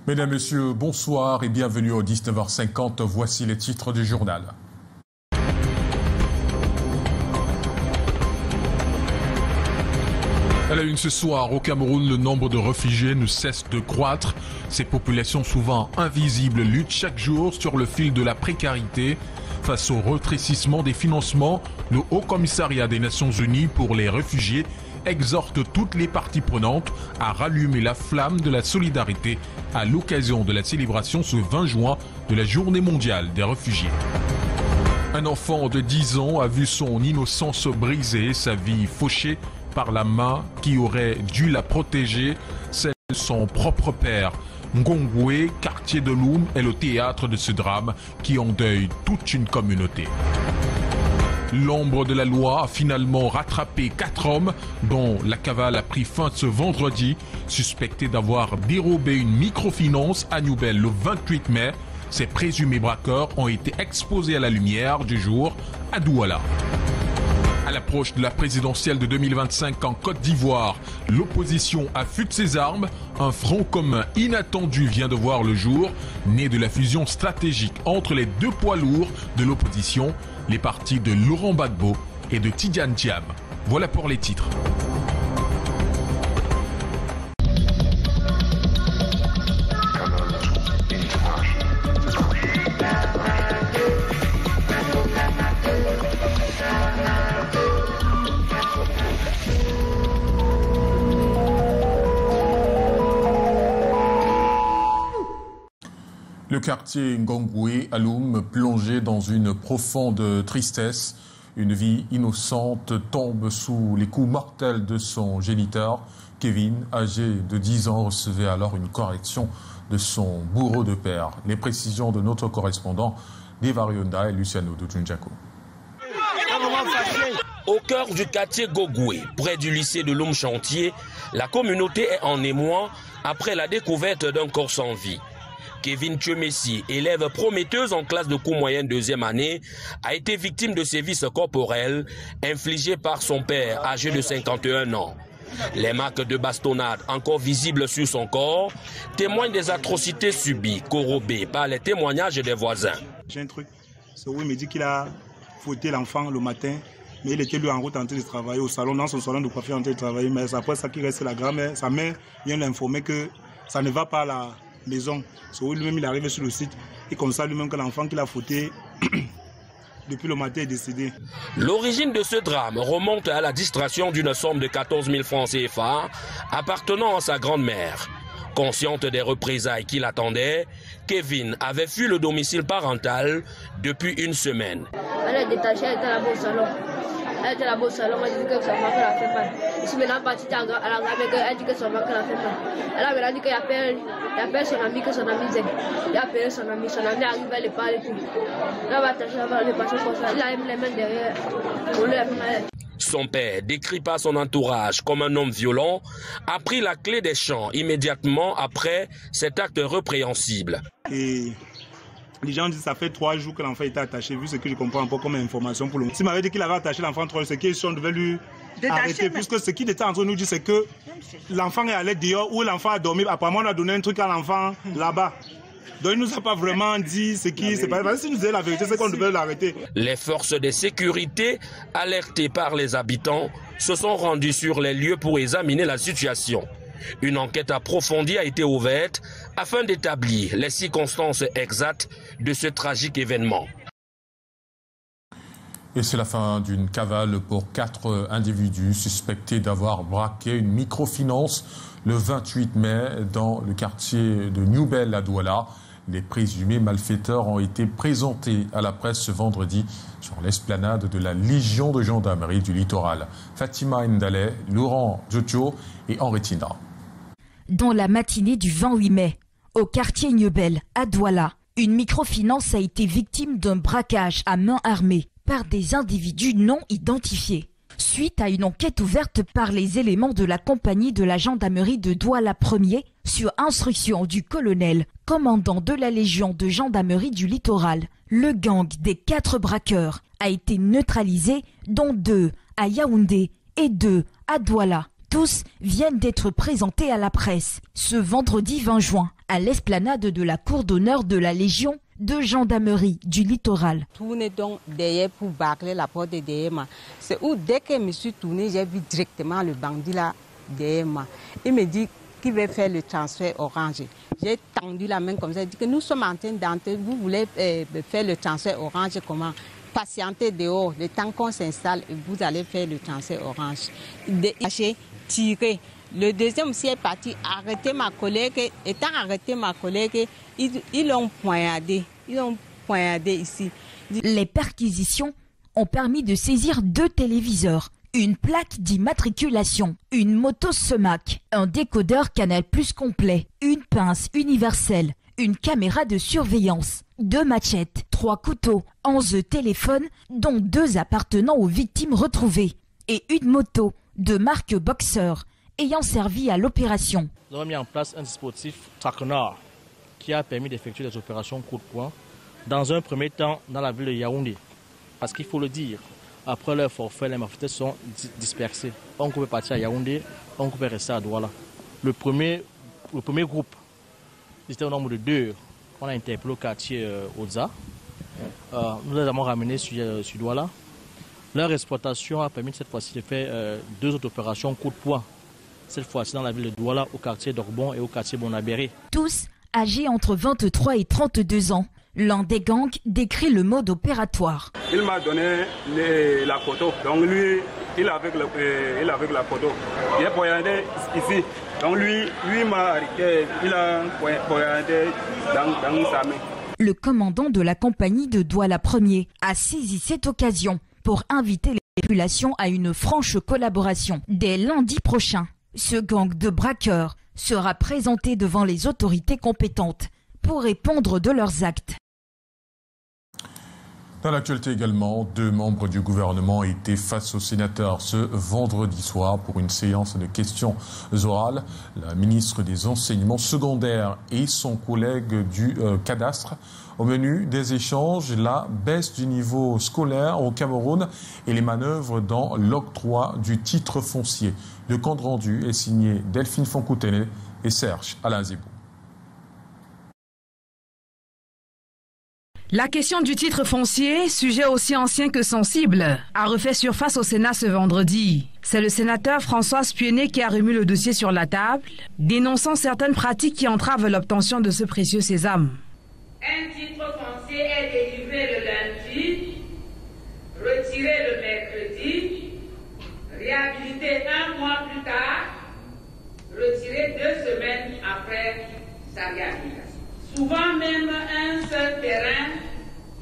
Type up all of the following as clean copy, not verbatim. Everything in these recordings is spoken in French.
Mesdames, Messieurs, bonsoir et bienvenue au 19h50. Voici les titres du journal. À la une ce soir, au Cameroun, le nombre de réfugiés ne cesse de croître. Ces populations souvent invisibles luttent chaque jour sur le fil de la précarité. Face au rétrécissement des financements, le Haut Commissariat des Nations Unies pour les réfugiés exhorte toutes les parties prenantes à rallumer la flamme de la solidarité à l'occasion de la célébration ce 20 juin de la Journée mondiale des réfugiés. Un enfant de 10 ans a vu son innocence brisée, sa vie fauchée par la main qui aurait dû la protéger, celle de son propre père. Ngongwe, quartier de Loum, est le théâtre de ce drame qui endeuille toute une communauté. L'ombre de la loi a finalement rattrapé 4 hommes dont la cavale a pris fin ce vendredi, suspectés d'avoir dérobé une microfinance à Newbel le 28 mai. Ces présumés braqueurs ont été exposés à la lumière du jour à Douala. À l'approche de la présidentielle de 2025 en Côte d'Ivoire, l'opposition affûte ses armes. Un front commun inattendu vient de voir le jour, né de la fusion stratégique entre les deux poids lourds de l'opposition, les partis de Laurent Gbagbo et de Tidiane Thiam. Voilà pour les titres. Le quartier Ngongwe à Loum, plongé dans une profonde tristesse. Une vie innocente tombe sous les coups mortels de son géniteur. Kevin, âgé de 10 ans, recevait alors une correction de son bourreau de père. Les précisions de notre correspondant Devarionda et Luciano Dujunjako. Au cœur du quartier Ngongwe, près du lycée de Loum Chantier, la communauté est en émoi après la découverte d'un corps sans vie. Kevin Tchemessi, élève prometteuse en classe de cours moyenne 2e année, a été victime de sévices corporels infligés par son père âgé de 51 ans. Les marques de bastonnade encore visibles sur son corps témoignent des atrocités subies, corrobées par les témoignages des voisins. J'ai un truc, c'est où il me dit qu'il a fouetté l'enfant le matin, mais il était lui en route en train de travailler au salon, dans son salon de coiffure en train de travailler, mais c'est après ça qu'il reste la grand-mère, sa mère vient l'informer que ça ne va pas à la maison. C'est où lui-même il arrive sur le site et comme ça lui-même que l'enfant qu'il a fouetté depuis le matin est décédé. L'origine de ce drame remonte à la distraction d'une somme de 14 000 francs CFA appartenant à sa grand-mère. Consciente des représailles qui l'attendaient, Kevin avait fui le domicile parental depuis une semaine. Elle est détachée, elle était là-bas au salon. Elle était là-bas au salon, elle dit que son mari l'a fait mal. Je suis maintenant partie à la grand-mère, elle dit que son mari l'a fait mal. Elle a maintenant dit qu'il appelle son ami, que son ami Zek. Il a appelé son ami arrive à lui parler tout. Là, va attacher le passage comme ça. Il a mis les mains derrière. On lui a fait mal. Son père, décrit par son entourage comme un homme violent, a pris la clé des champs immédiatement après cet acte répréhensible. Et les gens disent que ça fait 3 jours que l'enfant était attaché, vu ce que je comprends un peu comme information pour le moment. S'il m'avait dit qu'il avait attaché l'enfant 3 jours, c'est qu'on devait lui arrêter, puisque ce qu'il était en train de nous dire, c'est que l'enfant est allé dehors, où l'enfant a dormi. Apparemment, on a donné un truc à l'enfant là-bas. Donc il ne nous a pas vraiment dit ce qui s'est passé. Si nous disait la vérité, c'est qu'on devait l'arrêter. Les forces de sécurité, alertées par les habitants, se sont rendues sur les lieux pour examiner la situation. Une enquête approfondie a été ouverte afin d'établir les circonstances exactes de ce tragique événement. Et c'est la fin d'une cavale pour 4 individus suspectés d'avoir braqué une microfinance le 28 mai dans le quartier de Newbel à Douala. Les présumés malfaiteurs ont été présentés à la presse ce vendredi sur l'esplanade de la Légion de gendarmerie du littoral. Fatima Ndale, Laurent Jojo et Henri Tina. Dans la matinée du 28 mai, au quartier Newbel à Douala, une microfinance a été victime d'un braquage à main armée par des individus non identifiés. Suite à une enquête ouverte par les éléments de la compagnie de la gendarmerie de Douala 1er sur instruction du colonel, commandant de la Légion de gendarmerie du littoral, le gang des 4 braqueurs a été neutralisé, dont 2 à Yaoundé et 2 à Douala. Tous viennent d'être présentés à la presse ce vendredi 20 juin à l'esplanade de la cour d'honneur de la Légion de gendarmerie du littoral. Tourné donc derrière pour bâcler la porte derrière moi. C'est où dès que je me suis tourné, j'ai vu directement le bandit là derrière moi. Il me dit qu'il va faire le transfert Orange. J'ai tendu la main comme ça, il dit que nous sommes en train d'entrer, vous voulez faire le transfert Orange comment? Patientez dehors, le temps qu'on s'installe et vous allez faire le transfert Orange. J'ai tiré. Le deuxième aussi est parti arrêter ma collègue. Étant arrêté ma collègue, ils l'ont poignardé. Ils l'ont poignardé ici. Les perquisitions ont permis de saisir 2 téléviseurs, une plaque d'immatriculation, une moto Semac, un décodeur Canal+ complet, une pince universelle, une caméra de surveillance, 2 machettes, 3 couteaux, 11 téléphones, dont 2 appartenant aux victimes retrouvées, et une moto de marque Boxer ayant servi à l'opération. Nous avons mis en place un dispositif Traquenard qui a permis d'effectuer des opérations coup de poing dans un premier temps dans la ville de Yaoundé. Parce qu'il faut le dire, après leur forfait, les malfaiteurs sont dispersés. On pouvait partir à Yaoundé, on pouvait rester à Douala. Le premier groupe, c'était au nombre de 2. On a interpellé au quartier Oza. Nous les avons ramenés sur Douala. Leur exploitation a permis cette fois-ci de faire 2 autres opérations coup de poing. Cette fois-ci dans la ville de Douala, au quartier d'Orbon et au quartier Bonabéré. Tous âgés entre 23 et 32 ans. L'un des gangs décrit le mode opératoire. Il m'a donné la photo. Donc lui, il avec la photo. Il est poignardé ici. Donc lui m'a arrêté. Il a poignardé dans sa main. Le commandant de la compagnie de Douala 1er a saisi cette occasion pour inviter les populations à une franche collaboration. Dès lundi prochain, ce gang de braqueurs sera présenté devant les autorités compétentes pour répondre de leurs actes. Dans l'actualité également, 2 membres du gouvernement étaient face aux sénateurs ce vendredi soir pour une séance de questions orales. La ministre des Enseignements secondaires et son collègue du cadastre. Au menu des échanges, la baisse du niveau scolaire au Cameroun et les manœuvres dans l'octroi du titre foncier. Le compte rendu est signé Delphine Foncoutene et Serge Alain Zébou. La question du titre foncier, sujet aussi ancien que sensible, a refait surface au Sénat ce vendredi. C'est le sénateur Françoise Puené qui a remis le dossier sur la table, dénonçant certaines pratiques qui entravent l'obtention de ce précieux sésame. Un titre foncier est délivré le lundi, retiré le mercredi, réhabilité 1 mois plus tard, retiré 2 semaines après sa réhabilitation. Souvent même un seul terrain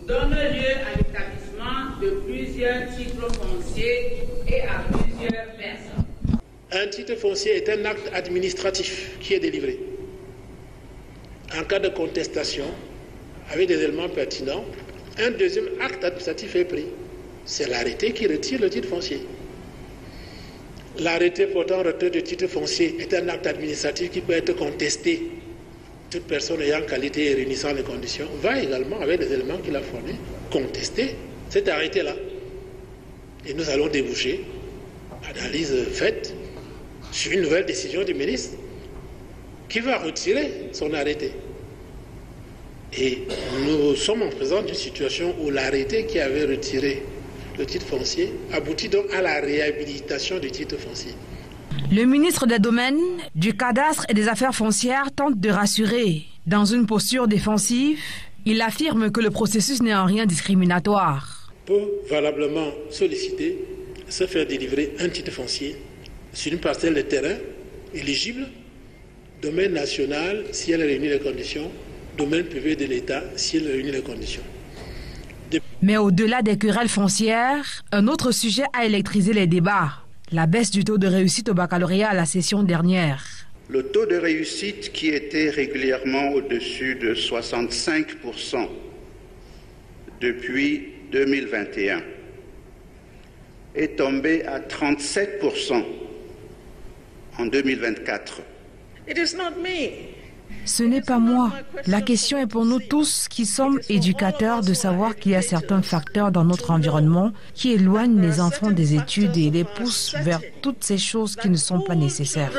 donne lieu à l'établissement de plusieurs titres fonciers et à plusieurs personnes. Un titre foncier est un acte administratif qui est délivré. En cas de contestation, avec des éléments pertinents, un deuxième acte administratif est pris. C'est l'arrêté qui retire le titre foncier. L'arrêté portant retrait du titre foncier est un acte administratif qui peut être contesté. Toute personne ayant qualité et réunissant les conditions va également, avec des éléments qu'il a fournis, contester cet arrêté-là. Et nous allons déboucher, analyse faite, sur une nouvelle décision du ministre qui va retirer son arrêté. Et nous sommes en présence d'une situation où l'arrêté qui avait retiré le titre foncier aboutit donc à la réhabilitation du titre foncier. Le ministre des Domaines, du Cadastre et des Affaires foncières tente de rassurer. Dans une posture défensive, il affirme que le processus n'est en rien discriminatoire. Peut valablement solliciter, se faire délivrer un titre foncier sur une parcelle de terrain éligible, domaine national si elle réunit les conditions, domaine privé de l'État si elle réunit les conditions. Mais au-delà des querelles foncières, un autre sujet a électrisé les débats. La baisse du taux de réussite au baccalauréat à la session dernière. Le taux de réussite qui était régulièrement au-dessus de 65% depuis 2021 est tombé à 37% en 2024. It is not me. Ce n'est pas moi. La question est pour nous tous qui sommes éducateurs de savoir qu'il y a certains facteurs dans notre environnement qui éloignent les enfants des études et les poussent vers toutes ces choses qui ne sont pas nécessaires.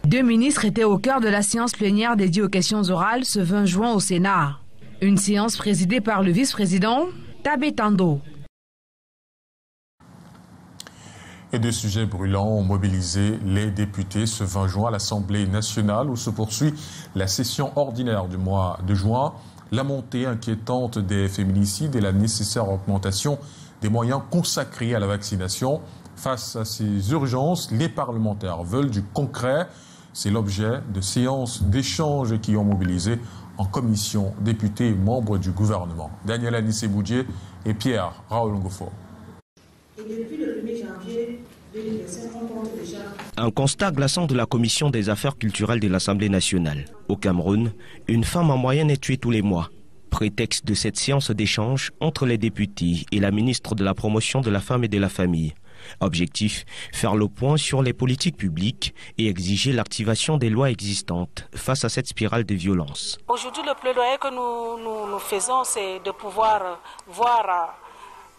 2 ministres étaient au cœur de la séance plénière dédiée aux questions orales ce 20 juin au Sénat. Une séance présidée par le vice-président Tabé Tando. Et 2 sujets brûlants ont mobilisé les députés ce 20 juin à l'Assemblée nationale où se poursuit la session ordinaire du mois de juin, la montée inquiétante des féminicides et la nécessaire augmentation des moyens consacrés à la vaccination. Face à ces urgences, les parlementaires veulent du concret. C'est l'objet de séances d'échange qui ont mobilisé en commission députés et membres du gouvernement. Daniel Anissé-Boudier et Pierre Raoul Ngofo. Et depuis le 1er janvier 2025, on compte déjà... Un constat glaçant de la Commission des affaires culturelles de l'Assemblée nationale. Au Cameroun, une femme en moyenne est tuée tous les mois. Prétexte de cette séance d'échange entre les députés et la ministre de la Promotion de la Femme et de la Famille. Objectif, faire le point sur les politiques publiques et exiger l'activation des lois existantes face à cette spirale de violence. Aujourd'hui, le plaidoyer que nous faisons, c'est de pouvoir voir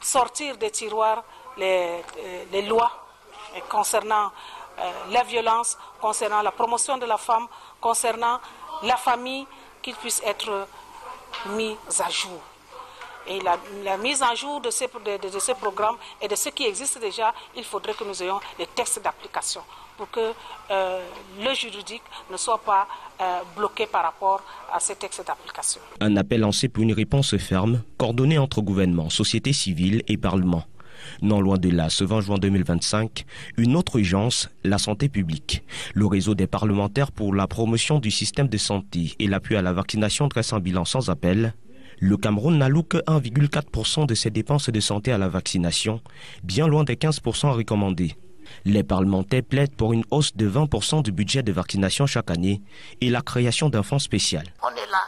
sortir des tiroirs les lois concernant la violence, concernant la promotion de la femme, concernant la famille, qu'ils puissent être mis à jour. Et la mise en jour de ces programmes et de ce qui existe déjà, il faudrait que nous ayons les textes d'application pour que le juridique ne soit pas bloqué par rapport à ces textes d'application. Un appel lancé pour une réponse ferme, coordonnée entre gouvernement, société civile et parlement. Non loin de là, ce 20 juin 2025, une autre urgence, la santé publique. Le réseau des parlementaires pour la promotion du système de santé et l'appui à la vaccination dresse un bilan sans appel. Le Cameroun n'alloue que 1,4% de ses dépenses de santé à la vaccination, bien loin des 15% recommandés. Les parlementaires plaident pour une hausse de 20% du budget de vaccination chaque année et la création d'un fonds spécial. On est là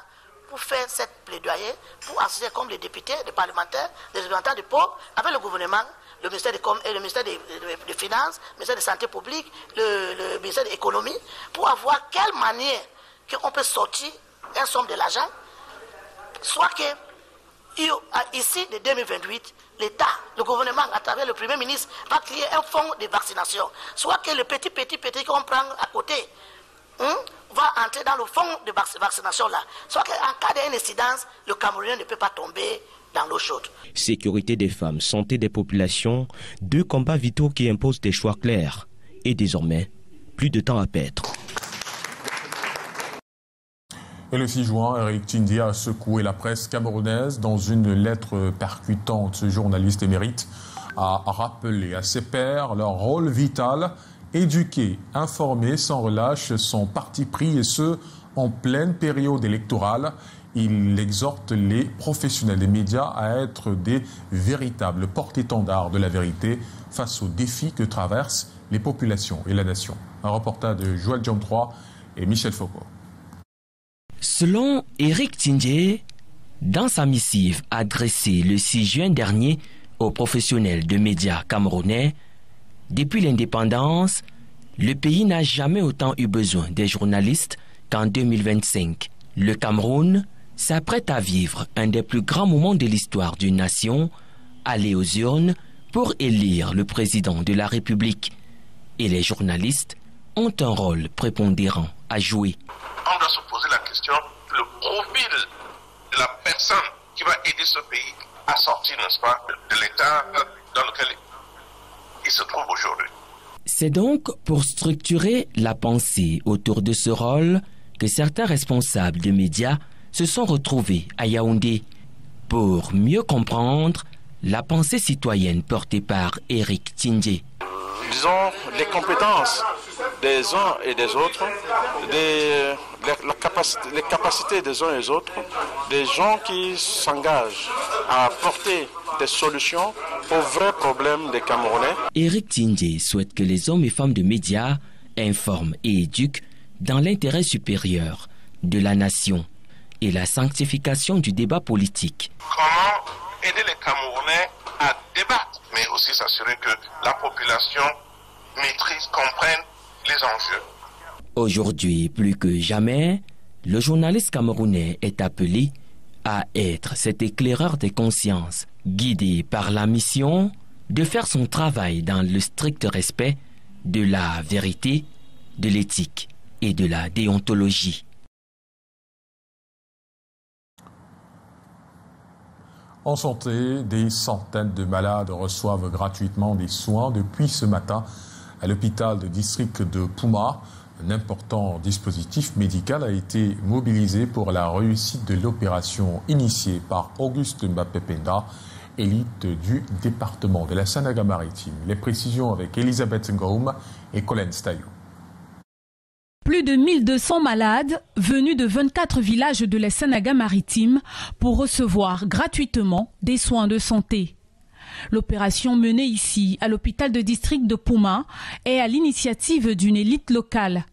pour faire cette plaidoyer, pour associer comme les députés, les parlementaires, les représentants du peuple, avec le gouvernement, le ministère le ministère des Finances, le ministère de la Santé publique, le ministère de l'Économie, pour avoir quelle manière qu'on peut sortir un somme de l'argent, soit que ici, de 2028, l'État, le gouvernement, à travers le Premier ministre, va créer un fonds de vaccination. Soit que le petit qu'on prend à côté va entrer dans le fonds de vaccination là. Soit qu'en cas d'incidence, le Camerounais ne peut pas tomber dans l'eau chaude. Sécurité des femmes, santé des populations, 2 combats vitaux qui imposent des choix clairs. Et désormais, plus de temps à perdre. Et le 6 juin, Eric Tindé a secoué la presse camerounaise dans une lettre percutante. Ce journaliste émérite a rappelé à ses pairs leur rôle vital, éduquer, informer sans relâche son parti pris et ce, en pleine période électorale. Il exhorte les professionnels des médias à être des véritables porte-étendards de la vérité face aux défis que traversent les populations et la nation. Un reportage de Joël Diom 3 et Michel Foucault. Selon Eric Tindé, dans sa missive adressée le 6 juin dernier aux professionnels de médias camerounais, depuis l'indépendance, le pays n'a jamais autant eu besoin des journalistes qu'en 2025. Le Cameroun s'apprête à vivre un des plus grands moments de l'histoire d'une nation, aller aux urnes pour élire le président de la République. Et les journalistes ont un rôle prépondérant à jouer. On doit se poser la question, le profil de la personne qui va aider ce pays à sortir, n'est-ce pas, de l'état dans lequel il se trouve aujourd'hui. C'est donc pour structurer la pensée autour de ce rôle que certains responsables de médias se sont retrouvés à Yaoundé pour mieux comprendre la pensée citoyenne portée par Eric Tindé. Disons, les compétences des uns et des autres, les capacités des uns et des autres, des gens qui s'engagent à apporter des solutions aux vrais problèmes des Camerounais. Eric Tindé souhaite que les hommes et femmes de médias informent et éduquent dans l'intérêt supérieur de la nation et la sanctification du débat politique. Comment aider les Camerounais à débattre, mais aussi s'assurer que la population maîtrise, comprenne les enjeux. Aujourd'hui, plus que jamais, le journaliste camerounais est appelé à être cet éclaireur des consciences, guidé par la mission de faire son travail dans le strict respect de la vérité, de l'éthique et de la déontologie. En santé, des centaines de malades reçoivent gratuitement des soins depuis ce matin à l'hôpital de district de Pouma. Un important dispositif médical a été mobilisé pour la réussite de l'opération initiée par Auguste Mbappé-Penda, élite du département de la Sanaga-Maritime. Les précisions avec Elisabeth Ngoum et Colin Stayou. Plus de 1200 malades venus de 24 villages de la Sanaga-Maritime pour recevoir gratuitement des soins de santé. L'opération menée ici à l'hôpital de district de Pouma est à l'initiative d'une élite locale.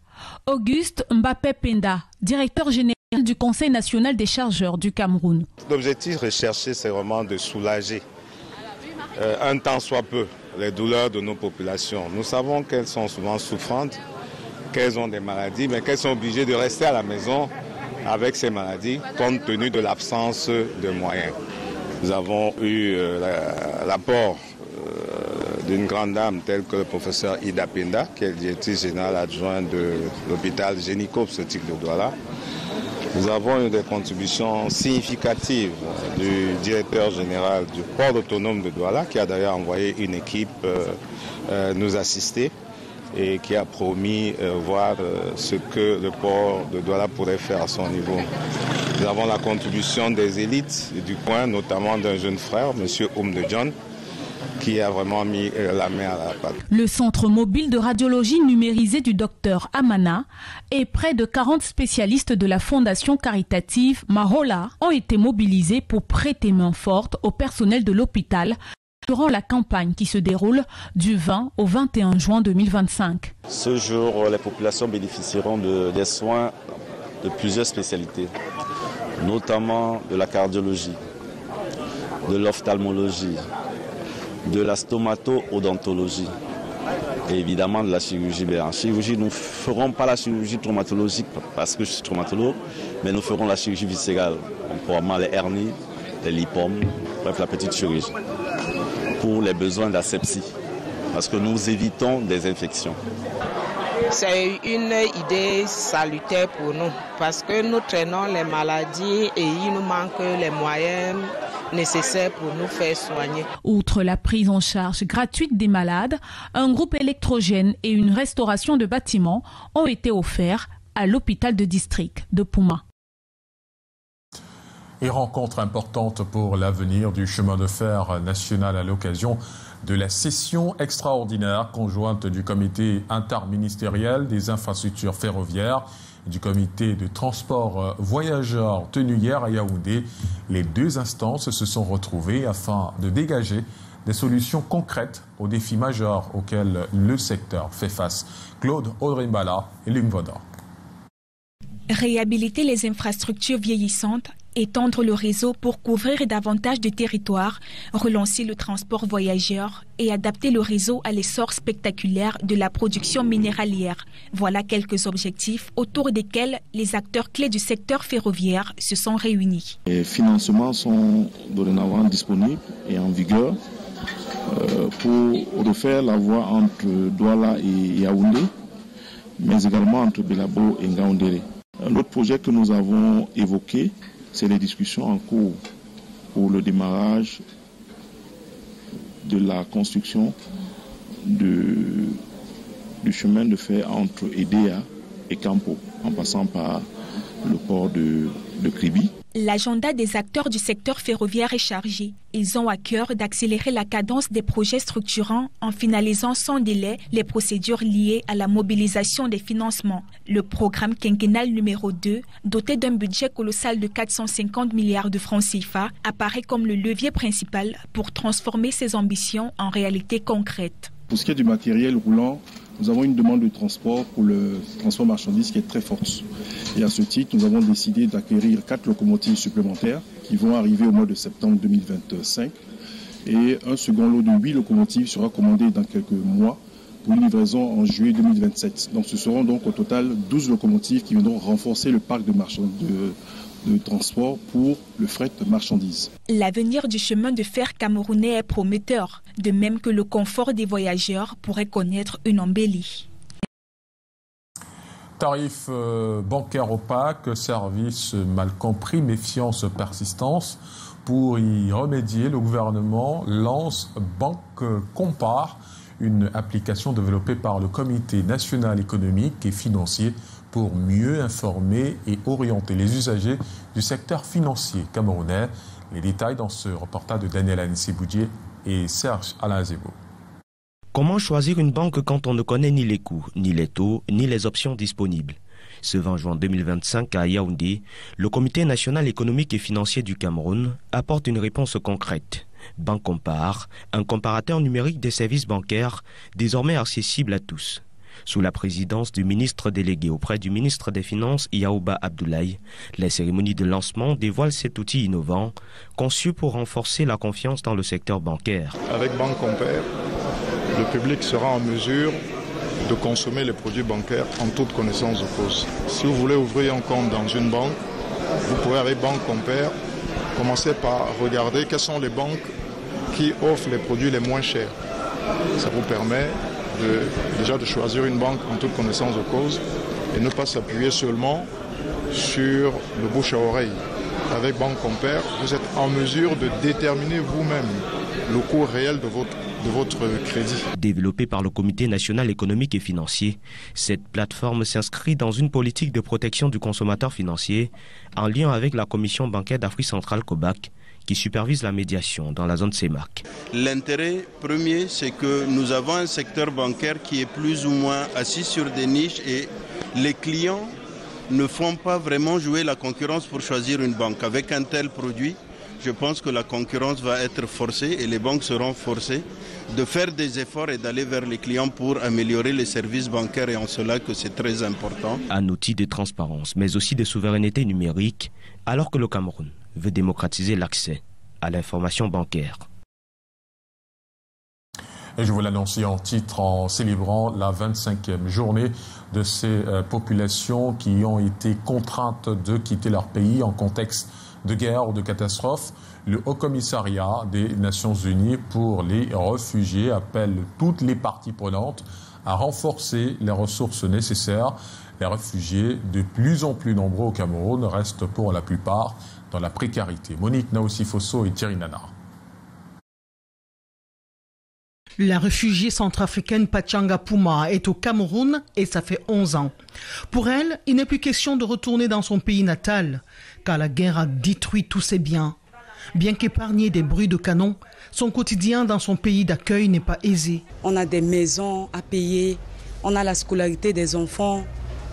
Auguste Mbappé-Penda, directeur général du Conseil national des chargeurs du Cameroun. L'objectif recherché, c'est vraiment de soulager un temps soit peu les douleurs de nos populations. Nous savons qu'elles sont souvent souffrantes, qu'elles ont des maladies, mais qu'elles sont obligées de rester à la maison avec ces maladies compte tenu de l'absence de moyens. Nous avons eu l'apport d'une grande dame telle que le professeur Ida Penda, qui est le directeur général adjoint de l'hôpital gynéco-obstétrique de Douala. Nous avons eu des contributions significatives du directeur général du port autonome de Douala, qui a d'ailleurs envoyé une équipe nous assister et qui a promis voir ce que le port de Douala pourrait faire à son niveau. Nous avons la contribution des élites du coin, notamment d'un jeune frère, M. de John, qui a vraiment mis la main à la pâte. Le centre mobile de radiologie numérisée du docteur Amana et près de 40 spécialistes de la fondation caritative Mahola ont été mobilisés pour prêter main forte au personnel de l'hôpital durant la campagne qui se déroule du 20 au 21 juin 2025. Ce jour, les populations bénéficieront des soins de plusieurs spécialités, notamment de la cardiologie, de l'ophtalmologie, de la stomato-odontologie et évidemment de la chirurgie. En chirurgie, nous ne ferons pas la chirurgie traumatologique parce que je suis traumatologue, mais nous ferons la chirurgie viscérale, probablement les hernies, les lipomes, bref la petite chirurgie, pour les besoins d'asepsie, parce que nous évitons des infections. C'est une idée salutaire pour nous, parce que nous traînons les maladies et il nous manque les moyens nécessaires pour nous faire soigner. Outre la prise en charge gratuite des malades, un groupe électrogène et une restauration de bâtiments ont été offerts à l'hôpital de district de Pouma. Et rencontre importante pour l'avenir du chemin de fer national à l'occasion de la session extraordinaire conjointe du comité interministériel des infrastructures ferroviaires et du comité de transport voyageurs tenu hier à Yaoundé. Les deux instances se sont retrouvées afin de dégager des solutions concrètes aux défis majeurs auxquels le secteur fait face. Claude Audrimbala et Luc Vaudor. Réhabiliter les infrastructures vieillissantes, étendre le réseau pour couvrir davantage de territoires, relancer le transport voyageur et adapter le réseau à l'essor spectaculaire de la production minéralière. Voilà quelques objectifs autour desquels les acteurs clés du secteur ferroviaire se sont réunis. Les financements sont dorénavant disponibles et en vigueur pour refaire la voie entre Douala et Yaoundé, mais également entre Belabo et Ngaoundéré. Un autre projet que nous avons évoqué, c'est les discussions en cours pour le démarrage de la construction du chemin de fer entre Edea et Campo, en passant par le port de Kribi. L'agenda des acteurs du secteur ferroviaire est chargé. Ils ont à cœur d'accélérer la cadence des projets structurants en finalisant sans délai les procédures liées à la mobilisation des financements. Le programme quinquennal numéro 2, doté d'un budget colossal de 450 milliards de francs CFA, apparaît comme le levier principal pour transformer ces ambitions en réalité concrète. Pour ce qui est du matériel roulant, nous avons une demande de transport pour le transport marchandises qui est très forte. Et à ce titre, nous avons décidé d'acquérir 4 locomotives supplémentaires qui vont arriver au mois de septembre 2025. Et un second lot de 8 locomotives sera commandé dans quelques mois pour une livraison en juillet 2027. Donc ce seront donc au total 12 locomotives qui viendront renforcer le parc de transport pour le fret de marchandises. L'avenir du chemin de fer camerounais est prometteur, de même que le confort des voyageurs pourrait connaître une embellie. Tarifs bancaires opaques, services mal compris, méfiance, persistance. Pour y remédier, le gouvernement lance Banque Compare, une application développée par le Comité national économique et financier pour mieux informer et orienter les usagers du secteur financier camerounais. Les détails dans ce reportage de Daniel Anissé-Boudier et Serge Alain-Zebo. Comment choisir une banque quand on ne connaît ni les coûts, ni les taux, ni les options disponibles? Ce 20 juin 2025 à Yaoundé, le Comité national économique et financier du Cameroun apporte une réponse concrète. Banque Compare, un comparateur numérique des services bancaires désormais accessible à tous. Sous la présidence du ministre délégué auprès du ministre des Finances Yaouba Abdoulaye, les cérémonies de lancement dévoilent cet outil innovant conçu pour renforcer la confiance dans le secteur bancaire. Avec Banque Compare, le public sera en mesure de consommer les produits bancaires en toute connaissance de cause. Si vous voulez ouvrir un compte dans une banque, vous pourrez avec Banque Compare commencer par regarder quelles sont les banques qui offrent les produits les moins chers. Ça vous permet déjà de choisir une banque en toute connaissance de cause et ne pas s'appuyer seulement sur le bouche à oreille. Avec Banque Compare, vous êtes en mesure de déterminer vous-même le coût réel de votre crédit. Développée par le Comité national économique et financier, cette plateforme s'inscrit dans une politique de protection du consommateur financier en lien avec la Commission bancaire d'Afrique centrale COBAC qui supervise la médiation dans la zone CEMAC. L'intérêt premier, c'est que nous avons un secteur bancaire qui est plus ou moins assis sur des niches et les clients ne font pas vraiment jouer la concurrence pour choisir une banque. Avec un tel produit, je pense que la concurrence va être forcée et les banques seront forcées de faire des efforts et d'aller vers les clients pour améliorer les services bancaires et en cela que c'est très important. Un outil de transparence, mais aussi de souveraineté numérique, alors que le Cameroun veut démocratiser l'accès à l'information bancaire. Et je vous l'annonce en titre en célébrant la 25e journée de ces populations qui ont été contraintes de quitter leur pays en contexte de guerre ou de catastrophe. Le Haut Commissariat des Nations Unies pour les réfugiés appelle toutes les parties prenantes à renforcer les ressources nécessaires. Les réfugiés, de plus en plus nombreux au Cameroun, restent pour la plupart dans la précarité. Monique Naoussi-Fosso et Thierry Nana. La réfugiée centrafricaine Pachanga Puma est au Cameroun et ça fait 11 ans. Pour elle, il n'est plus question de retourner dans son pays natal, car la guerre a détruit tous ses biens. Bien qu'épargné des bruits de canon, son quotidien dans son pays d'accueil n'est pas aisé. On a des maisons à payer, on a la scolarité des enfants,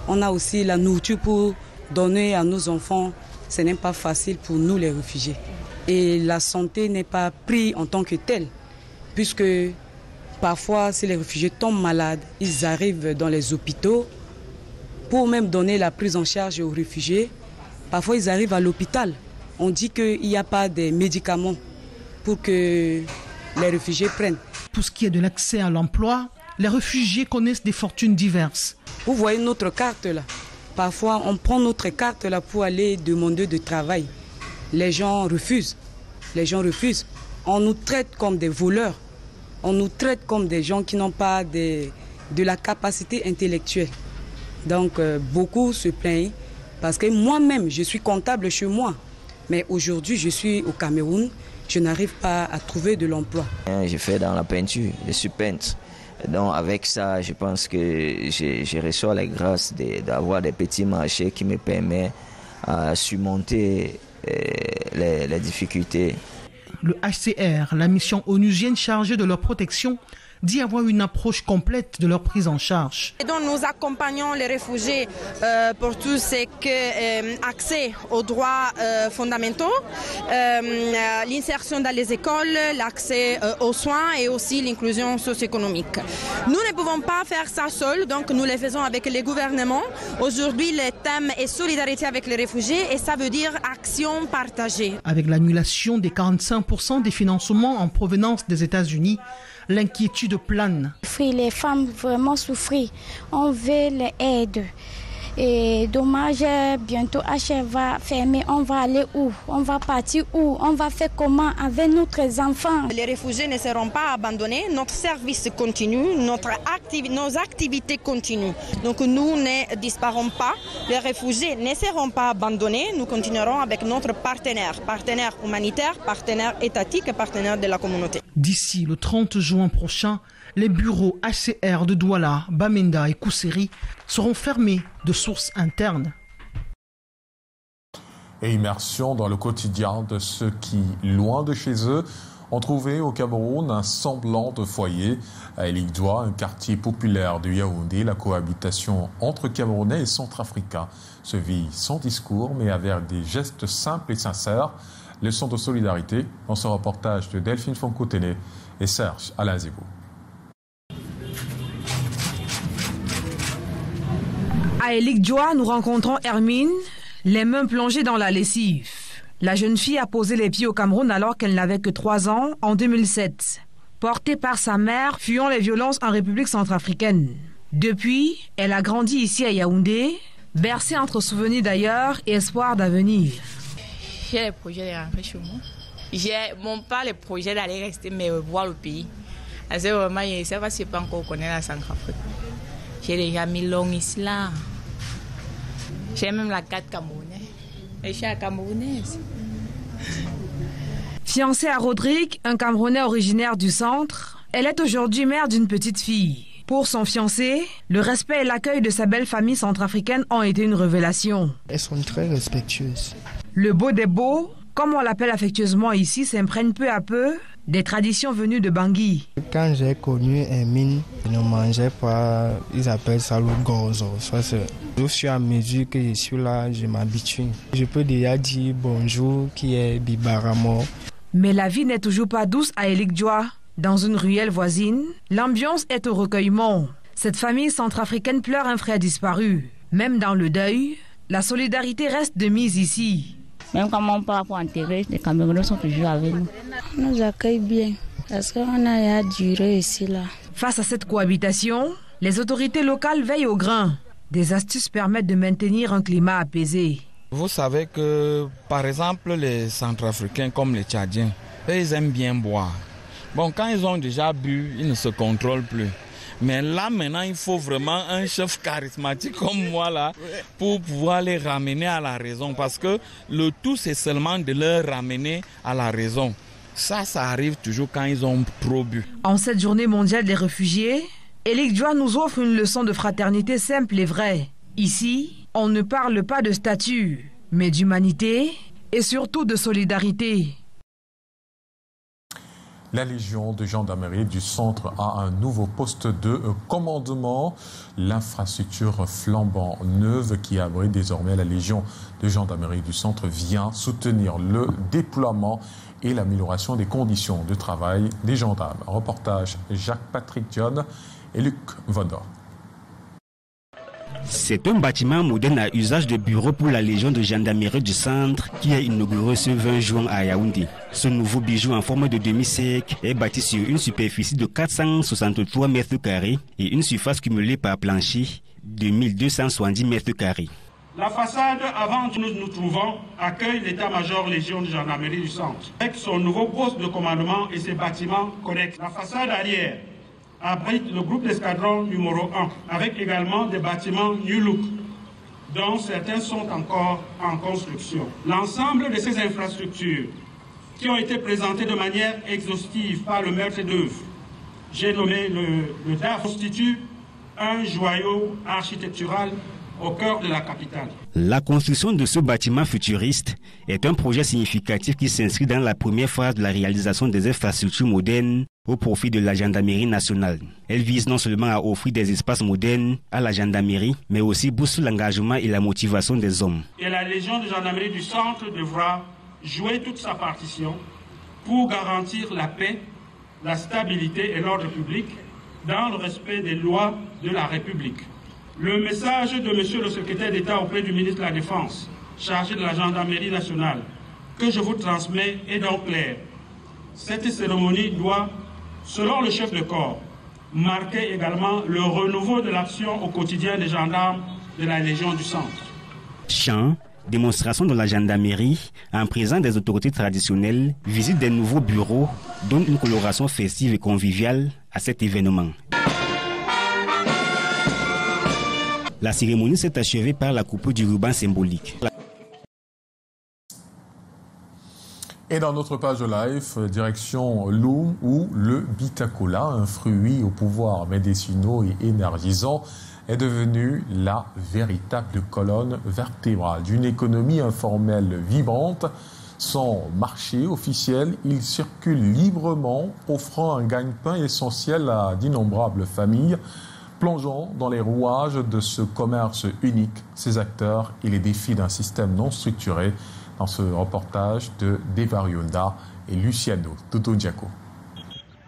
on a aussi la nourriture pour donner à nos enfants. Ce n'est pas facile pour nous les réfugiés. Et la santé n'est pas prise en tant que telle, puisque parfois, si les réfugiés tombent malades, ils arrivent dans les hôpitaux pour même donner la prise en charge aux réfugiés. Parfois, ils arrivent à l'hôpital. On dit qu'il n'y a pas de médicaments pour que les réfugiés prennent. Pour ce qui est de l'accès à l'emploi, les réfugiés connaissent des fortunes diverses. Vous voyez notre carte là. Parfois, on prend notre carte là pour aller demander du travail. Les gens refusent. On nous traite comme des voleurs. On nous traite comme des gens qui n'ont pas de la capacité intellectuelle. Donc, beaucoup se plaignent parce que moi-même, je suis comptable chez moi. Mais aujourd'hui, je suis au Cameroun, je n'arrive pas à trouver de l'emploi. Je fais dans la peinture, je suis peintre. Donc avec ça, je pense que je reçois la grâce d'avoir des petits marchés qui me permettent de surmonter les difficultés. Le HCR, la mission onusienne chargée de leur protection, dit avoir une approche complète de leur prise en charge. Et donc nous accompagnons les réfugiés pour tout ce qui est accès aux droits fondamentaux, l'insertion dans les écoles, l'accès aux soins et aussi l'inclusion socio-économique. Nous ne pouvons pas faire ça seuls, donc nous le faisons avec les gouvernements. Aujourd'hui, le thème est solidarité avec les réfugiés et ça veut dire action partagée. Avec l'annulation des 45% des financements en provenance des États-Unis, l'inquiétude plane. Les femmes vraiment souffrent. On veut les aider. Et dommage, bientôt HF va fermer. On va aller où? On va partir où? On va faire comment avec nos enfants? Les réfugiés ne seront pas abandonnés. Notre service continue, nos activités continuent. Donc nous ne disparaîtrons pas. Les réfugiés ne seront pas abandonnés. Nous continuerons avec notre partenaire humanitaire, partenaire étatique et partenaire de la communauté. D'ici le 30 juin prochain, les bureaux HCR de Douala, Bamenda et Kousseri seront fermés de sources internes. Et immersion dans le quotidien de ceux qui, loin de chez eux, ont trouvé au Cameroun un semblant de foyer. À Elikdjoa, un quartier populaire de Yaoundé, la cohabitation entre Camerounais et Centrafricains se vit sans discours, mais avec des gestes simples et sincères. Leçon de solidarité dans ce reportage de Delphine Fonkotene et Serge Alazibou. À Elikdjoa, nous rencontrons Hermine, les mains plongées dans la lessive. La jeune fille a posé les pieds au Cameroun alors qu'elle n'avait que 3 ans en 2007. Portée par sa mère, fuyant les violences en République centrafricaine. Depuis, elle a grandi ici à Yaoundé, bercée entre souvenirs d'ailleurs et espoir d'avenir. J'ai les projets de rentrer chez moi. J'ai pas les projets d'aller rester mais voir le pays. Parce que vraiment, je ne sais pas si je peux encore connaître la Centrafrique. J'ai déjà mis long ici là. J'ai même la carte camerounaise. Et je suis camerounaise. Fiancée à Rodrigue, un Camerounais originaire du centre, elle est aujourd'hui mère d'une petite fille. Pour son fiancé, le respect et l'accueil de sa belle famille centrafricaine ont été une révélation. Elles sont très respectueuses. Le beau des beaux, comme on l'appelle affectueusement ici, s'imprègne peu à peu des traditions venues de Bangui. Quand j'ai connu Hermine, je ne mangeais pas, ils appellent ça le gozo. Au fur et à mesure que je suis là, je m'habitue. Je peux déjà dire bonjour qui est Bibaramo. Mais la vie n'est toujours pas douce à Elikdjoa. Dans une ruelle voisine, l'ambiance est au recueillement. Cette famille centrafricaine pleure un frère disparu. Même dans le deuil, la solidarité reste de mise ici. Même quand on part pour enterrer, les Camerounais sont toujours avec nous. On nous accueille bien, parce qu'on a duré ici là. Face à cette cohabitation, les autorités locales veillent au grain. Des astuces permettent de maintenir un climat apaisé. Vous savez que, par exemple, les Centrafricains comme les Tchadiens, eux, ils aiment bien boire. Bon, quand ils ont déjà bu, ils ne se contrôlent plus. Mais là, maintenant, il faut vraiment un chef charismatique comme moi, là, pour pouvoir les ramener à la raison. Parce que le tout, c'est seulement de leur ramener à la raison. Ça arrive toujours quand ils ont trop bu. En cette journée mondiale des réfugiés, Elikdjoa nous offre une leçon de fraternité simple et vraie. Ici, on ne parle pas de statut, mais d'humanité et surtout de solidarité. La Légion de gendarmerie du centre a un nouveau poste de commandement. L'infrastructure flambant neuve qui abrite désormais la Légion de gendarmerie du centre vient soutenir le déploiement et l'amélioration des conditions de travail des gendarmes. Reportage Jacques-Patrick Dion et Luc Vaudor. C'est un bâtiment moderne à usage de bureau pour la Légion de gendarmerie du centre qui est inauguré ce 20 juin à Yaoundé. Ce nouveau bijou en forme de demi-cercle est bâti sur une superficie de 463 mètres carrés et une surface cumulée par plancher de 1270 mètres carrés. La façade avant où nous nous trouvons accueille l'état-major Légion de gendarmerie du centre avec son nouveau poste de commandement et ses bâtiments connexes. La façade arrière abrite le groupe d'escadron numéro 1, avec également des bâtiments New Look, dont certains sont encore en construction. L'ensemble de ces infrastructures, qui ont été présentées de manière exhaustive par le maître d'œuvre, j'ai nommé le DAF, constitue un joyau architectural au cœur de la capitale. La construction de ce bâtiment futuriste est un projet significatif qui s'inscrit dans la première phase de la réalisation des infrastructures modernes au profit de la gendarmerie nationale. Elle vise non seulement à offrir des espaces modernes à la gendarmerie, mais aussi booster l'engagement et la motivation des hommes. Et la Légion de gendarmerie du centre devra jouer toute sa partition pour garantir la paix, la stabilité et l'ordre public dans le respect des lois de la République. Le message de M. le secrétaire d'État auprès du ministre de la Défense, chargé de la gendarmerie nationale, que je vous transmets est donc clair. Cette cérémonie doit selon le chef de corps, marquait également le renouveau de l'action au quotidien des gendarmes de la Légion du Centre. Chants, démonstrations dans la gendarmerie, en présence des autorités traditionnelles, visite des nouveaux bureaux, donnent une coloration festive et conviviale à cet événement. La cérémonie s'est achevée par la coupure du ruban symbolique. Et dans notre page live, direction Loum où le bitacola, un fruit aux pouvoirs médicinaux et énergisants, est devenu la véritable colonne vertébrale d'une économie informelle vibrante. Sans marché officiel, il circule librement, offrant un gagne-pain essentiel à d'innombrables familles. Plongeons dans les rouages de ce commerce unique, ses acteurs et les défis d'un système non structuré dans ce reportage de Devarionda et Luciano Totodiaco.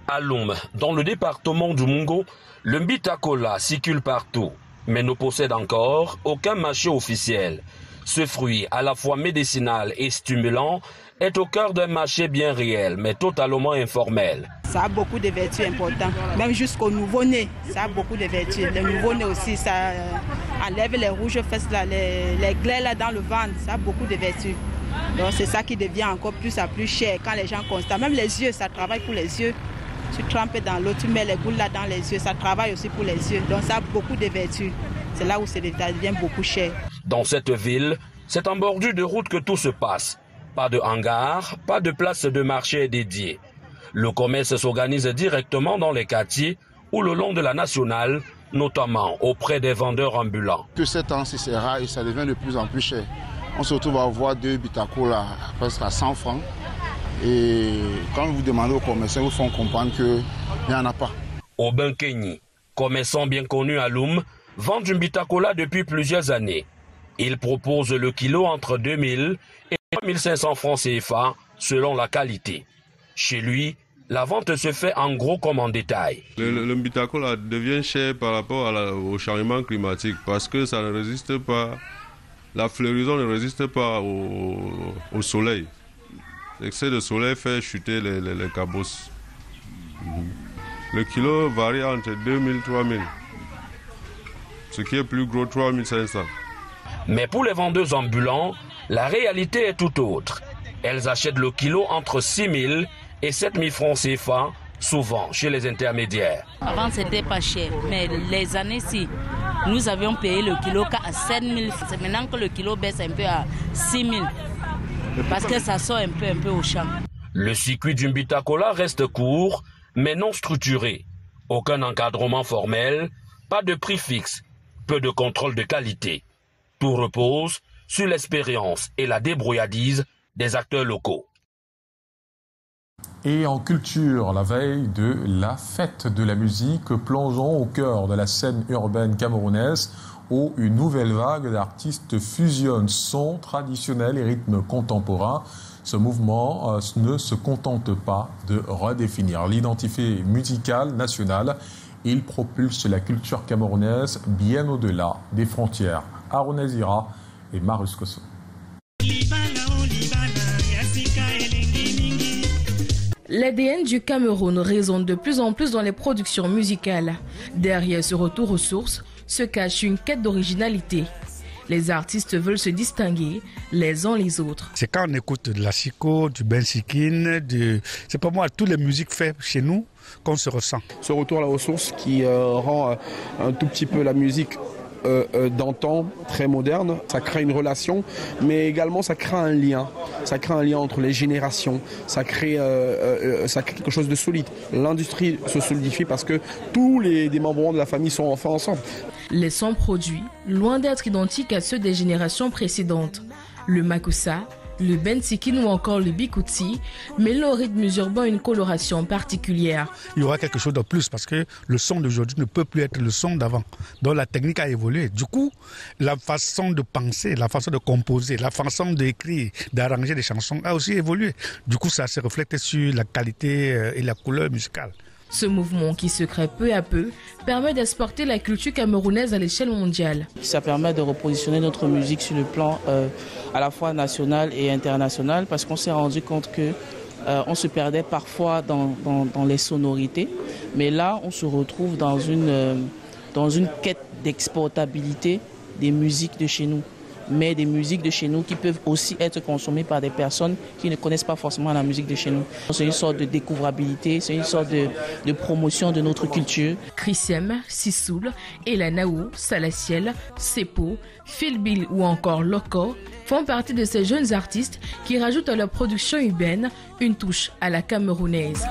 À Loum, dans le département du Mungo, le bitacola circule partout, mais ne possède encore aucun marché officiel. Ce fruit, à la fois médicinal et stimulant, est au cœur d'un marché bien réel, mais totalement informel. Ça a beaucoup de vertus importantes, même jusqu'au nouveau-né, ça a beaucoup de vertus. Le nouveau-né aussi, ça enlève les rouges fesses, là, les glaies là dans le ventre, ça a beaucoup de vertus. Donc c'est ça qui devient encore plus cher quand les gens constatent. Même les yeux, ça travaille pour les yeux. Tu trempes dans l'eau, tu mets les gouttes là dans les yeux, ça travaille aussi pour les yeux. Donc ça a beaucoup de vertus. C'est là où ça devient beaucoup cher. Dans cette ville, c'est en bordure de route que tout se passe. Pas de hangar, pas de place de marché dédiée. Le commerce s'organise directement dans les quartiers ou le long de la nationale, notamment auprès des vendeurs ambulants. Que cet an, c'est rare et ça devient de plus en plus cher. On se retrouve à avoir 2 bitacola presque à 100 francs. Et quand vous demandez aux commerçants, ils vous font comprendre qu'il n'y en a pas. Aubin Kenyi, commerçant bien connu à Loum, vend du bitacola depuis plusieurs années. Il propose le kilo entre 2000 et 3500 francs CFA selon la qualité. Chez lui, la vente se fait en gros comme en détail. Le bitacola devient cher par rapport au changement climatique parce que ça ne résiste pas, la floraison ne résiste pas au soleil. L'excès de soleil fait chuter les cabosses. Le kilo varie entre 2000 et 3000. Ce qui est plus gros, 3500. Mais pour les vendeuses ambulants, la réalité est tout autre. Elles achètent le kilo entre 6 000 et 7 000 francs CFA, souvent chez les intermédiaires. Avant, c'était pas cher, mais les années-ci, nous avions payé le kilo à 7 000. C'est maintenant que le kilo baisse un peu à 6 000, parce que ça sort un peu au champ. Le circuit du bitacola reste court, mais non structuré. Aucun encadrement formel, pas de prix fixe, peu de contrôle de qualité. Tout repose sur l'expérience et la débrouillardise des acteurs locaux. Et en culture, la veille de la fête de la musique, plongeons au cœur de la scène urbaine camerounaise où une nouvelle vague d'artistes fusionne son traditionnel et rythme contemporain. Ce mouvement ne se contente pas de redéfinir l'identité musicale nationale. Il propulse la culture camerounaise bien au-delà des frontières. Aaron Azira et Marus Kosso. L'ADN du Cameroun résonne de plus en plus dans les productions musicales. Derrière ce retour aux sources se cache une quête d'originalité. Les artistes veulent se distinguer les uns les autres. C'est quand on écoute de la Siko, du Bensikin, c'est pas moi, toutes les musiques faites chez nous qu'on se ressent. Ce retour aux sources qui rend un tout petit peu la musique d'antan, très moderne, ça crée une relation, mais également ça crée un lien. Ça crée un lien entre les générations, ça crée quelque chose de solide. L'industrie se solidifie parce que tous les membres de la famille sont enfin ensemble. Les sons produits, loin d'être identiques à ceux des générations précédentes. Le Makusa, le Bensikin ou encore le Bikuti mêlent au rythme urbain une coloration particulière. Il y aura quelque chose de plus parce que le son d'aujourd'hui ne peut plus être le son d'avant. Donc la technique a évolué. Du coup, la façon de penser, la façon de composer, la façon d'écrire, d'arranger des chansons a aussi évolué. Du coup, ça se reflète sur la qualité et la couleur musicale. Ce mouvement qui se crée peu à peu permet d'exporter la culture camerounaise à l'échelle mondiale. Ça permet de repositionner notre musique sur le plan à la fois national et international parce qu'on s'est rendu compte que on se perdait parfois dans les sonorités. Mais là, on se retrouve dans une quête d'exportabilité des musiques de chez nous. Mais des musiques de chez nous qui peuvent aussi être consommées par des personnes qui ne connaissent pas forcément la musique de chez nous. C'est une sorte de découvrabilité, c'est une sorte de promotion de notre culture. Christiane, Sissoul, Elanaou, Salaciel, Sepo, Philbill ou encore Loco font partie de ces jeunes artistes qui rajoutent à leur production urbaine une touche à la camerounaise.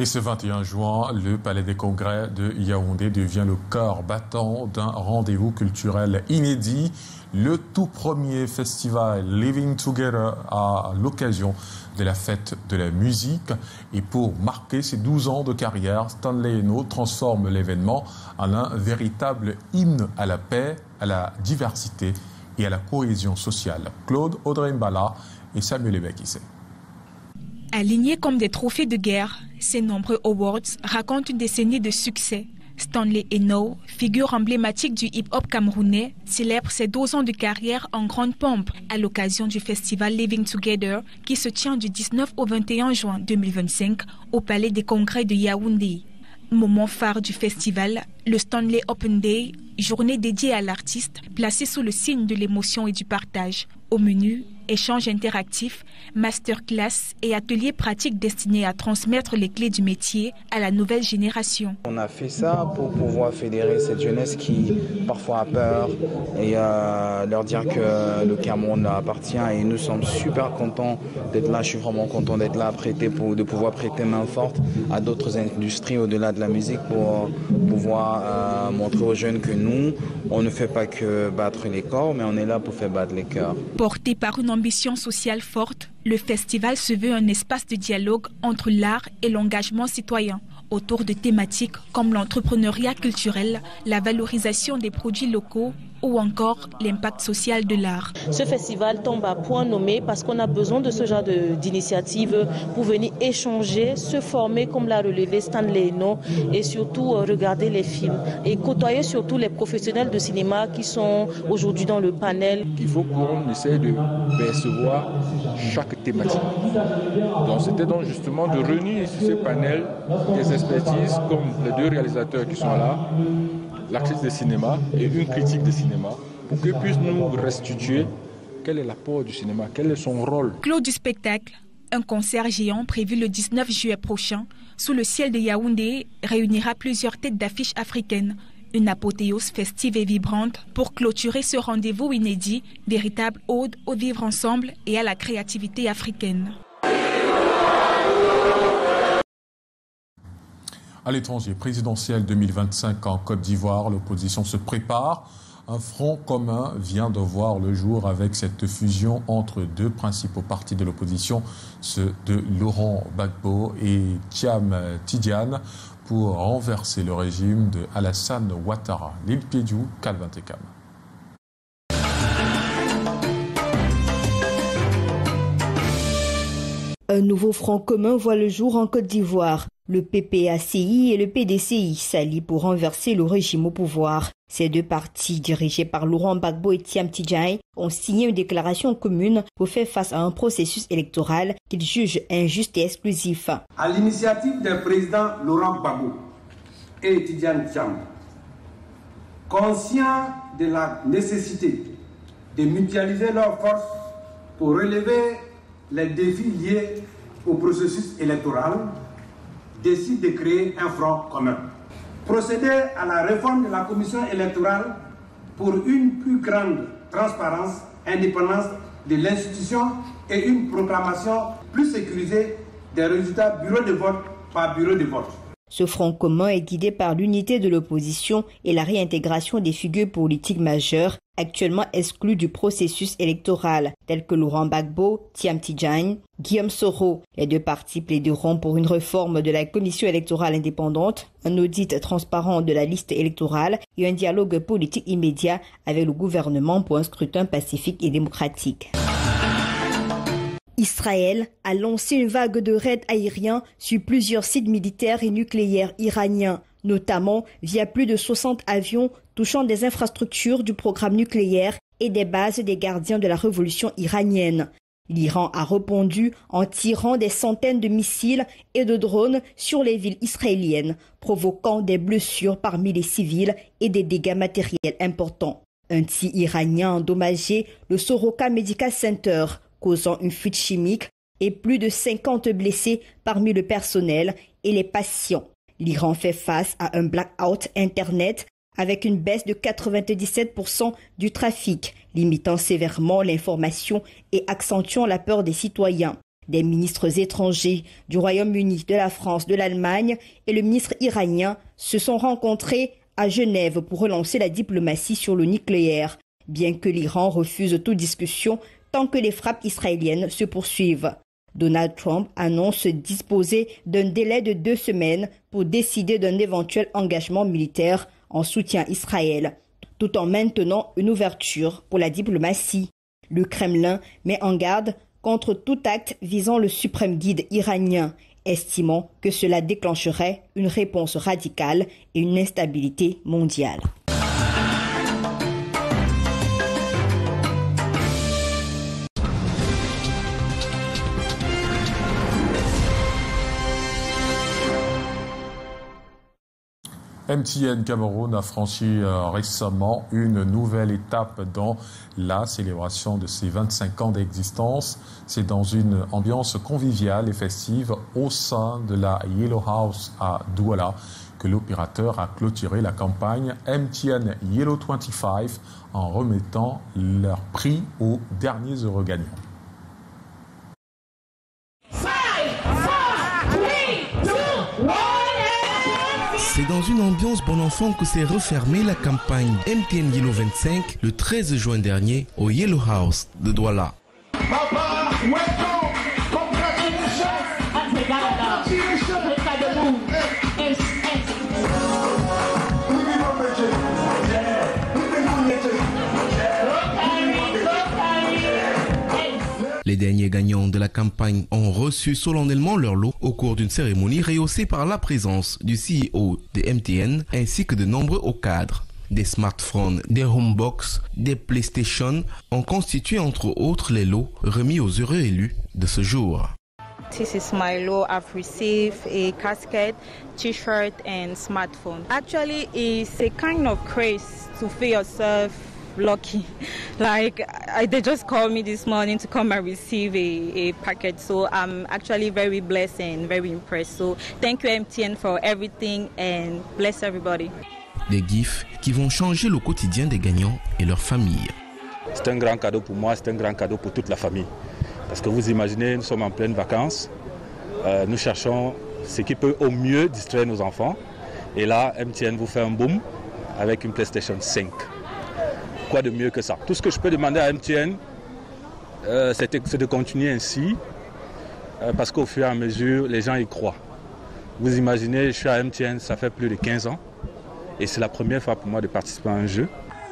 Et ce 21 juin, le Palais des Congrès de Yaoundé devient le cœur battant d'un rendez-vous culturel inédit. Le tout premier festival Living Together à l'occasion de la fête de la musique. Et pour marquer ses 12 ans de carrière, Stanley Eno transforme l'événement en un véritable hymne à la paix, à la diversité et à la cohésion sociale. Claude Audrey-Mbala et Samuel Ebekissé. Alignés comme des trophées de guerre, ces nombreux awards racontent une décennie de succès. Stanley Eno, figure emblématique du hip-hop camerounais, célèbre ses 12 ans de carrière en grande pompe à l'occasion du festival Living Together qui se tient du 19 au 21 juin 2025 au Palais des Congrès de Yaoundé. Moment phare du festival, le Stanley Open Day, journée dédiée à l'artiste, placée sous le signe de l'émotion et du partage. Au menu, échanges interactifs, masterclass et ateliers pratiques destinés à transmettre les clés du métier à la nouvelle génération. On a fait ça pour pouvoir fédérer cette jeunesse qui parfois a peur et leur dire que le Cameroun leur appartient et nous sommes super contents d'être là. Je suis vraiment content d'être là, de pouvoir prêter main forte à d'autres industries au-delà de la musique pour pouvoir montrer aux jeunes que nous, on ne fait pas que battre les corps, mais on est là pour faire battre les cœurs. Porté par une ambition sociale forte, le festival se veut un espace de dialogue entre l'art et l'engagement citoyen, autour de thématiques comme l'entrepreneuriat culturel, la valorisation des produits locaux ou encore l'impact social de l'art. Ce festival tombe à point nommé parce qu'on a besoin de ce genre d'initiative pour venir échanger, se former comme l'a relevé Stanley Eno et surtout regarder les films et côtoyer surtout les professionnels de cinéma qui sont aujourd'hui dans le panel. Il faut qu'on essaie de percevoir chaque thématique. Donc c'était donc justement de réunir sur ce panel des expertises comme les deux réalisateurs qui sont là, l'actrice de cinéma et une critique de cinéma, pour qu'ils puissent nous restituer quel est l'apport du cinéma, quel est son rôle. Clos du spectacle, un concert géant prévu le 19 juillet prochain, sous le ciel de Yaoundé, réunira plusieurs têtes d'affiches africaines. Une apothéose festive et vibrante pour clôturer ce rendez-vous inédit, véritable ode au vivre ensemble et à la créativité africaine. À l'étranger, présidentielle 2025 en Côte d'Ivoire, l'opposition se prépare. Un front commun vient de voir le jour avec cette fusion entre deux principaux partis de l'opposition, ceux de Laurent Gbagbo et Thiam Tidiane, pour renverser le régime de Alassane Ouattara. L'île Piediou, Calvin Tekam. Un nouveau front commun voit le jour en Côte d'Ivoire. Le PPACI et le PDCI s'allient pour renverser le régime au pouvoir. Ces deux partis, dirigés par Laurent Gbagbo et Thiam Tidiane, ont signé une déclaration commune pour faire face à un processus électoral qu'ils jugent injuste et exclusif. À l'initiative des présidents Laurent Gbagbo et Tidiane Thiam, conscients de la nécessité de mutualiser leurs forces pour relever les défis liés au processus électoral, décide de créer un front commun. Procéder à la réforme de la commission électorale pour une plus grande transparence, indépendance de l'institution et une proclamation plus sécurisée des résultats bureau de vote par bureau de vote. Ce front commun est guidé par l'unité de l'opposition et la réintégration des figures politiques majeures actuellement exclues du processus électoral, tels que Laurent Gbagbo, Thiam Tidiane, Guillaume Soro. Les deux partis plaideront pour une réforme de la commission électorale indépendante, un audit transparent de la liste électorale et un dialogue politique immédiat avec le gouvernement pour un scrutin pacifique et démocratique. Israël a lancé une vague de raids aériens sur plusieurs sites militaires et nucléaires iraniens, notamment via plus de 60 avions touchant des infrastructures du programme nucléaire et des bases des gardiens de la révolution iranienne. L'Iran a répondu en tirant des centaines de missiles et de drones sur les villes israéliennes, provoquant des blessures parmi les civils et des dégâts matériels importants. Un tir iranien a endommagé le Soroka Medical Center, causant une fuite chimique et plus de 50 blessés parmi le personnel et les patients. L'Iran fait face à un blackout Internet avec une baisse de 97% du trafic, limitant sévèrement l'information et accentuant la peur des citoyens. Des ministres étrangers du Royaume-Uni, de la France, de l'Allemagne et le ministre iranien se sont rencontrés à Genève pour relancer la diplomatie sur le nucléaire, bien que l'Iran refuse toute discussion tant que les frappes israéliennes se poursuivent. Donald Trump annonce disposer d'un délai de 2 semaines pour décider d'un éventuel engagement militaire en soutien à Israël, tout en maintenant une ouverture pour la diplomatie. Le Kremlin met en garde contre tout acte visant le suprême guide iranien, estimant que cela déclencherait une réponse radicale et une instabilité mondiale. MTN Cameroun a franchi récemment une nouvelle étape dans la célébration de ses 25 ans d'existence. C'est dans une ambiance conviviale et festive au sein de la Yellow House à Douala que l'opérateur a clôturé la campagne MTN Yellow 25 en remettant leur prix aux derniers heureux gagnants. C'est dans une ambiance bon enfant que s'est refermée la campagne MTN Yellow 25 le 13 juin dernier au Yellow House de Douala. Les derniers gagnants de la campagne ont reçu solennellement leur lot au cours d'une cérémonie rehaussée par la présence du CEO de MTN ainsi que de nombreux hauts cadres. Des smartphones, des homebox, des PlayStation ont constitué entre autres les lots remis aux heureux élus de ce jour. This is my lot. I've received a casket, t-shirt and smartphone. Actually, it's a kind of craze to feel yourself lucky. Like they just called me this morning to come and receive a package, so I'm actually very blessed and very impressed. So thank you MTN for everything and bless everybody. Des gifs qui vont changer le quotidien des gagnants et leurs familles. C'est un grand cadeau pour moi, c'est un grand cadeau pour toute la famille. Parce que vous imaginez, nous sommes en pleine vacances, nous cherchons ce qui peut au mieux distraire nos enfants. Et là, MTN vous fait un boom avec une PlayStation 5. Quoi de mieux que ça? Tout ce que je peux demander à MTN, c'est de continuer ainsi, parce qu'au fur et à mesure, les gens y croient. Vous imaginez, je suis à MTN, ça fait plus de 15 ans, et c'est la première fois pour moi de participer à un jeu.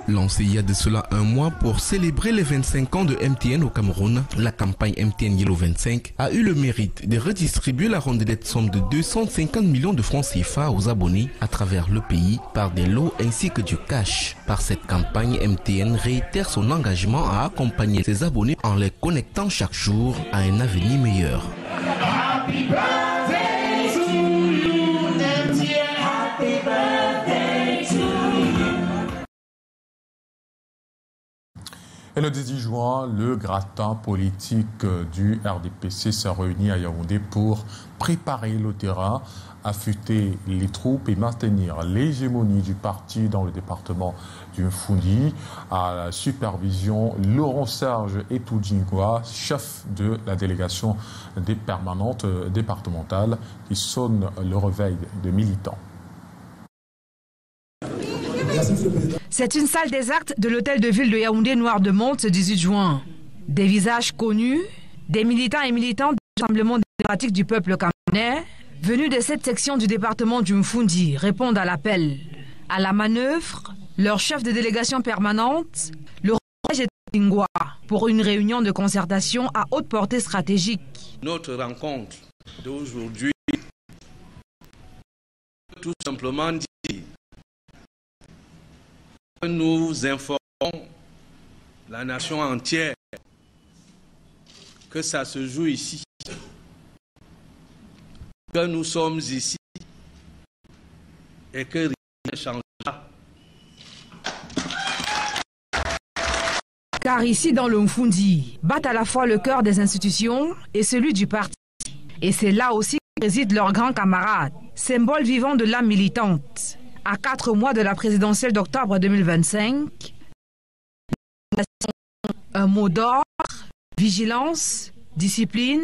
Lancée il y a de cela un mois pour célébrer les 25 ans de MTN au Cameroun, la campagne MTN Yellow 25 a eu le mérite de redistribuer la rondelette somme de 250 millions de francs CFA aux abonnés à travers le pays par des lots ainsi que du cash. Par cette campagne, MTN réitère son engagement à accompagner ses abonnés en les connectant chaque jour à un avenir meilleur. Happy birthday to you, MTN. Happy birthday to you. Et le 18 juin, le gratin politique du RDPC s'est réuni à Yaoundé pour préparer le terrain, affûter les troupes et maintenir l'hégémonie du parti dans le département du Mfundi. À la supervision, Laurent-Serge Etoudjingwa, chef de la délégation des permanentes départementales, qui sonne le réveil des militants. C'est une salle des actes de l'hôtel de ville de Yaoundé Noir de Monde ce 18 juin. Des visages connus, des militants et militantes du Rassemblement démocratique du peuple camerounais, venus de cette section du département du Mfundi, répondent à l'appel. À la manœuvre, leur chef de délégation permanente, le Roger Tingwa, pour une réunion de concertation à haute portée stratégique. Notre rencontre d'aujourd'hui tout simplement dire que nous informons la nation entière que ça se joue ici, que nous sommes ici et que rien ne changera. Car ici, dans le Mfundi, battent à la fois le cœur des institutions et celui du parti. Et c'est là aussi que résident leurs grands camarades, symbole vivant de l'âme militante. À 4 mois de la présidentielle d'octobre 2025, un mot d'ordre, vigilance, discipline,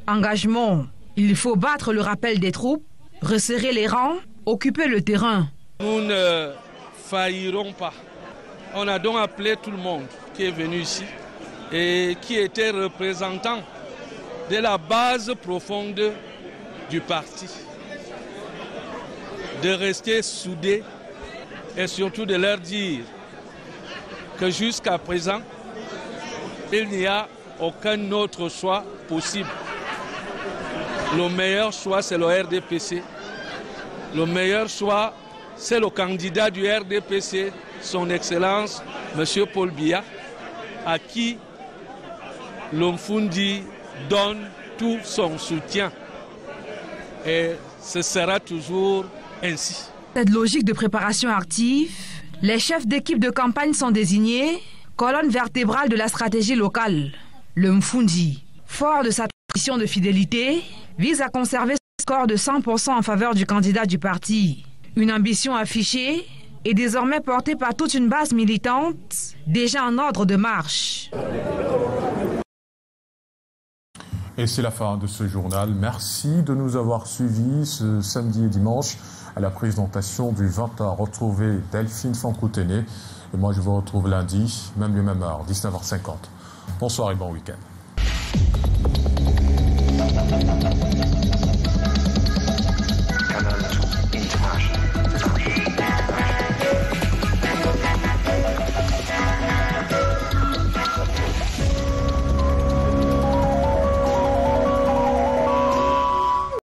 engagement. Il faut battre le rappel des troupes, resserrer les rangs, occuper le terrain. Nous ne faillirons pas. On a donc appelé tout le monde qui est venu ici et qui était représentant de la base profonde du parti, de rester soudés et surtout de leur dire que jusqu'à présent, il n'y a aucun autre choix possible. Le meilleur choix, c'est le RDPC. Le meilleur choix, c'est le candidat du RDPC, son Excellence, M. Paul Biya, à qui l'Mfundi donne tout son soutien. Et ce sera toujours ainsi. Cette logique de préparation active, les chefs d'équipe de campagne sont désignés, colonne vertébrale de la stratégie locale. Le Mfundi, fort de sa tradition de fidélité, vise à conserver son score de 100% en faveur du candidat du parti. Une ambition affichée et désormais portée par toute une base militante, déjà en ordre de marche. Et c'est la fin de ce journal. Merci de nous avoir suivis ce samedi et dimanche à la présentation du 20h. Retrouvez Delphine Fankoutené. Et moi, je vous retrouve lundi, même lieu, même heure, 19h50. Bonsoir et bon week-end.